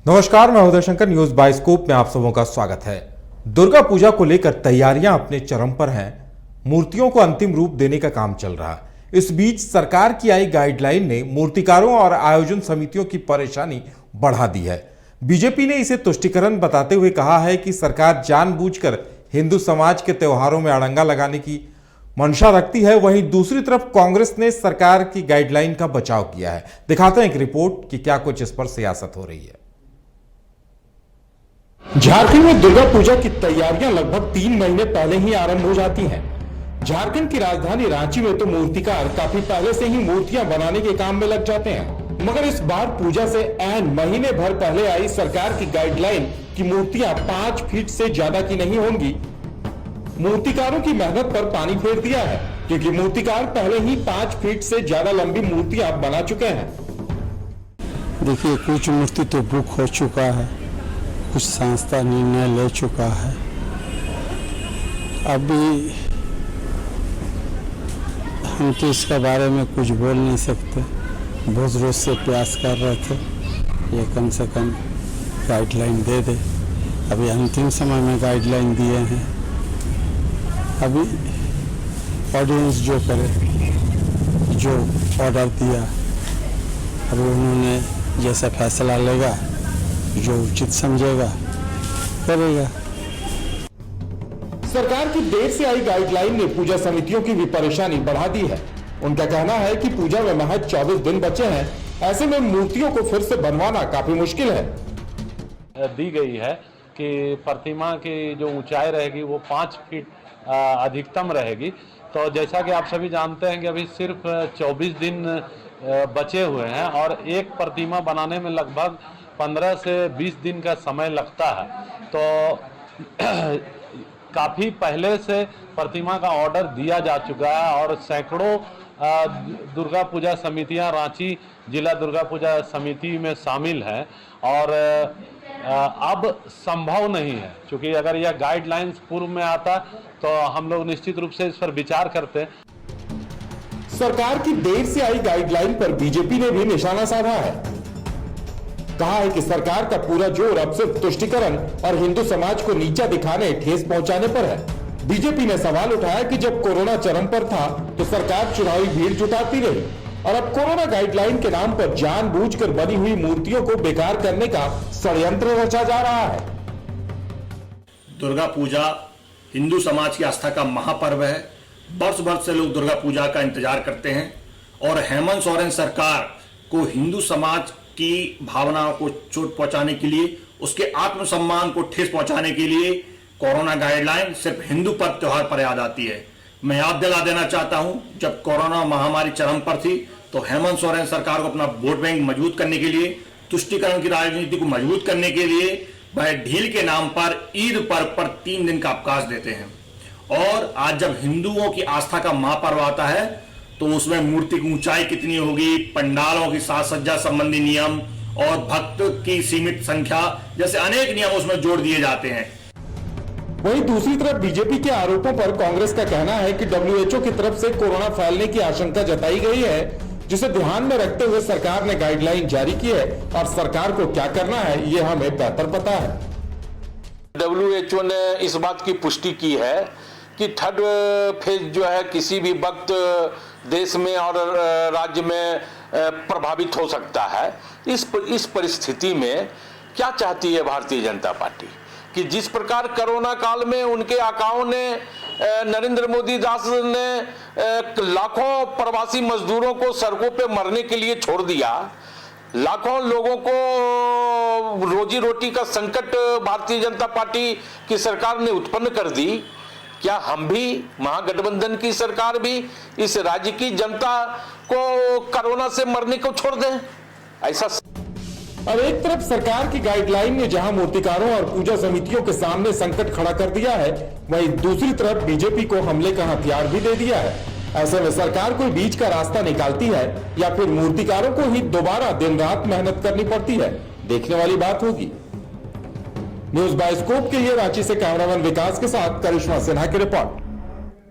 नमस्कार, मैं Uday Shankar. News bioscope में आप सबों का स्वागत है। दुर्गा पूजा को लेकर तैयारियां अपने चरम पर हैं। मूर्तियों को अंतिम रूप देने का काम चल रहा है। इस बीच सरकार की आई गाइडलाइन ने मूर्तिकारों और आयोजन समितियों की परेशानी बढ़ा दी है। बीजेपी ने इसे तुष्टीकरण बताते हुए कहा है कि सरकार जानबूझकर हिंदू समाज के त्योहारों में अड़ंगा लगाने की मंशा रखती है। वहीं दूसरी तरफ कांग्रेस ने सरकार की गाइडलाइन का बचाव किया है। दिखाते हैं एक रिपोर्ट कि क्या कुछ इस पर सियासत हो रही है। झारखंड में दुर्गा पूजा की तैयारियां लगभग 3 महीने पहले ही आरंभ हो जाती हैं। झारखंड की राजधानी रांची में तो मूर्तिकार काफी पहले से ही मूर्तियां बनाने के काम में लग जाते हैं, मगर इस बार पूजा से ऐन महीने भर पहले आई सरकार की गाइडलाइन की मूर्तियां 5 फीट से ज्यादा की नहीं होंगी। मूर्तिकारों की मेहनत पर पानी फेर दिया है, क्योंकि मूर्तिकार पहले ही 5 फीट से ज्यादा लंबी मूर्तियां बना चुके हैं। देखिए, कुछ मूर्ति तो बुक हो चुका है, कुछ संस्था निर्णय ले चुका है। अभी हम तो इसके बारे में कुछ बोल नहीं सकते। बहुत रोज से प्रयास कर रहे थे ये कम से कम गाइडलाइन दे दे। अभी अंतिम समय में गाइडलाइन दिए हैं। अभी ऑडियंस जो करे, जो ऑर्डर दिया, अभी उन्होंने जैसा फैसला लेगा, जो उचित समझेगा करेगा। सरकार की देर से आई गाइडलाइन ने पूजा समितियों की भी परेशानी बढ़ा दी है। उनका कहना है कि पूजा में महज 24 दिन बचे हैं। ऐसे में मूर्तियों को फिर से बनवाना काफी मुश्किल है। दी गई है कि प्रतिमा की जो ऊंचाई रहेगी वो 5 फीट अधिकतम रहेगी। तो जैसा कि आप सभी जानते हैं कि अभी सिर्फ 24 दिन बचे हुए हैं और एक प्रतिमा बनाने में लगभग 15 से 20 दिन का समय लगता है। तो काफ़ी पहले से प्रतिमा का ऑर्डर दिया जा चुका है और सैकड़ों दुर्गा पूजा समितियां रांची जिला दुर्गा पूजा समिति में शामिल हैं और अब संभव नहीं है, क्योंकि अगर यह गाइडलाइंस पूर्व में आता तो हम लोग निश्चित रूप से इस पर विचार करते। सरकार की देर से आई गाइडलाइन पर बीजेपी ने भी निशाना साधा है। कहा है कि सरकार का पूरा जोर अब सिर्फ तुष्टीकरण और हिंदू समाज को नीचा दिखाने, ठेस पहुंचाने पर है। बीजेपी ने सवाल उठाया कि जब कोरोना चरम पर था तो सरकार चुनावी भीड़ जुटाती रही और अब कोरोना गाइडलाइन के नाम पर जानबूझकर बनी हुई मूर्तियों को बेकार करने का षड्यंत्र रचा जा रहा है। दुर्गा पूजा हिंदू समाज की आस्था का महापर्व है। वर्ष भर से लोग दुर्गा पूजा का इंतजार करते हैं और हेमंत सोरेन सरकार को हिंदू समाज की भावनाओं को चोट पहुंचाने के लिए, उसके आत्मसम्मान को ठेस पहुंचाने के लिए कोरोना गाइडलाइन सिर्फ हिंदू पर्व त्योहार पर याद आती है। मैं याद दिला देना चाहता हूं, जब कोरोना महामारी चरम पर थी तो हेमंत सोरेन सरकार को अपना वोट बैंक मजबूत करने के लिए, तुष्टीकरण की राजनीति को मजबूत करने के लिए वह ढील के नाम पर ईद पर्व पर 3 दिन का अवकाश देते हैं। और आज जब हिंदुओं की आस्था का महापर्व आता है तो उसमें मूर्ति की ऊंचाई कितनी होगी, पंडालों की साज सज्जा संबंधी नियम और भक्त की सीमित संख्या जैसे अनेक नियम उसमें जोड़ दिए जाते हैं। वहीं दूसरी तरफ बीजेपी के आरोपों पर कांग्रेस का कहना है कि WHO की तरफ से कोरोना फैलने की आशंका जताई गई है, जिसे ध्यान में रखते हुए सरकार ने गाइडलाइन जारी की है और सरकार को क्या करना है ये हमें बेहतर पता है। WHO ने इस बात की पुष्टि की है कि थर्ड फेज जो है किसी भी वक्त देश में और राज्य में प्रभावित हो सकता है। इस परिस्थिति में क्या चाहती है भारतीय जनता पार्टी कि जिस प्रकार कोरोना काल में उनके आकाओं ने नरेंद्र मोदी दास ने लाखों प्रवासी मजदूरों को सड़कों पे मरने के लिए छोड़ दिया, लाखों लोगों को रोजी रोटी का संकट भारतीय जनता पार्टी की सरकार ने उत्पन्न कर दी, क्या हम भी महागठबंधन की सरकार भी इस राज्य की जनता को कोरोना से मरने को छोड़ दें? ऐसा अब एक तरफ सरकार की गाइडलाइन ने जहां मूर्तिकारों और पूजा समितियों के सामने संकट खड़ा कर दिया है, वहीं दूसरी तरफ बीजेपी को हमले का हथियार भी दे दिया है। ऐसे में सरकार कोई बीच का रास्ता निकालती है या फिर मूर्तिकारों को ही दोबारा दिन रात मेहनत करनी पड़ती है, देखने वाली बात होगी। न्यूज बाइस्कोप के लिए रांची से कैमरामैन विकास के साथ करिश्मा सिन्हा की रिपोर्ट।